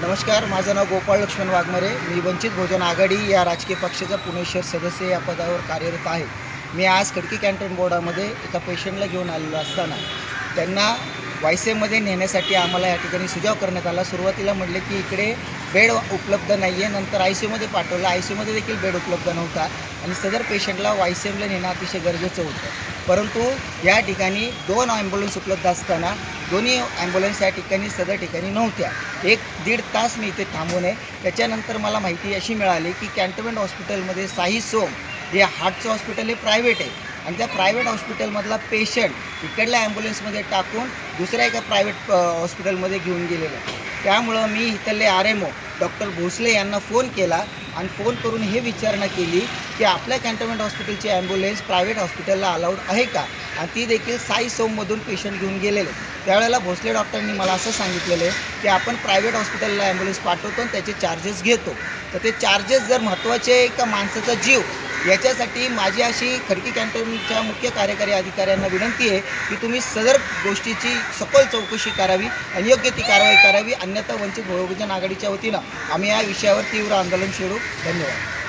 नमस्कार, माझं नाव गोपाळ लक्ष्मण वाघमारे. मी वंचित बहुजन आघाडी या राजकीय पक्षाचा पुणे शहर सदस्य या पदावर कार्यरत आहे. मी आज खडकी कॅन्टोन बोर्डामध्ये एका पेशंटला घेऊन आलेलो असताना त्यांना वायसेमध्ये नेण्यासाठी आम्हाला या ठिकाणी सुझाव करण्यात आला. सुरुवातीला म्हटले की इकडे बेड उपलब्ध नाही आहे. नंतर ICUमध्ये पाठवलं. ICUमध्ये देखील बेड उपलब्ध नव्हता आणि सदर पेशंटला वायसेमला नेणं अतिशय गरजेचं होतं. परंतु या ठिकाणी 2 ॲम्ब्युलन्स उपलब्ध असताना दोन्ही ॲम्ब्युलन्स या ठिकाणी सदर ठिकाणी नव्हत्या. 1-1.5 तास मी इथे थांबून आहे. त्याच्यानंतर मला माहिती अशी मिळाली की कॅन्टोन्मेंट हॉस्पिटलमध्ये साई सोम हे हार्टचं हॉस्पिटल हे प्रायव्हेट आहे आणि त्या प्रायव्हेट हॉस्पिटलमधला पेशंट इकडल्या ॲम्ब्युलन्समध्ये टाकून दुसऱ्या एका प्रायव्हेट हॉस्पिटलमध्ये घेऊन गेलेलं आहे. त्यामुळं मी इथले RMO डॉक्टर भोसले यांना फोन केला आणि फोन करून हे विचारणा केली की आपल्या कॅन्टोन्मेंट हॉस्पिटलची ॲम्ब्युलन्स प्रायव्हेट हॉस्पिटलला अलाउड आहे का, आणि ती देखील साई सोममधून पेशंट घेऊन गेलेले. त्यावेळेला भोसले डॉक्टरांनी मला असं सांगितलेलं आहे की आपण प्रायव्हेट हॉस्पिटलला ॲम्ब्युलन्स पाठवतो आणि त्याचे चार्जेस घेतो. तर ते चार्जेस जर महत्त्वाचे आहे का माणसाचा जीव, याच्यासाठी माझी अशी खडकी कॅन्टोन्मेंटच्या मुख्य कार्यकारी अधिकाऱ्यांना विनंती आहे की तुम्ही सदर गोष्टीची सखोल चौकशी करावी आणि योग्य ती कारवाई करावी. अन्यथा वंचित बहुजन आघाडीच्या वतीनं आम्ही या विषयावर तीव्र आंदोलन छेडू. धन्यवाद.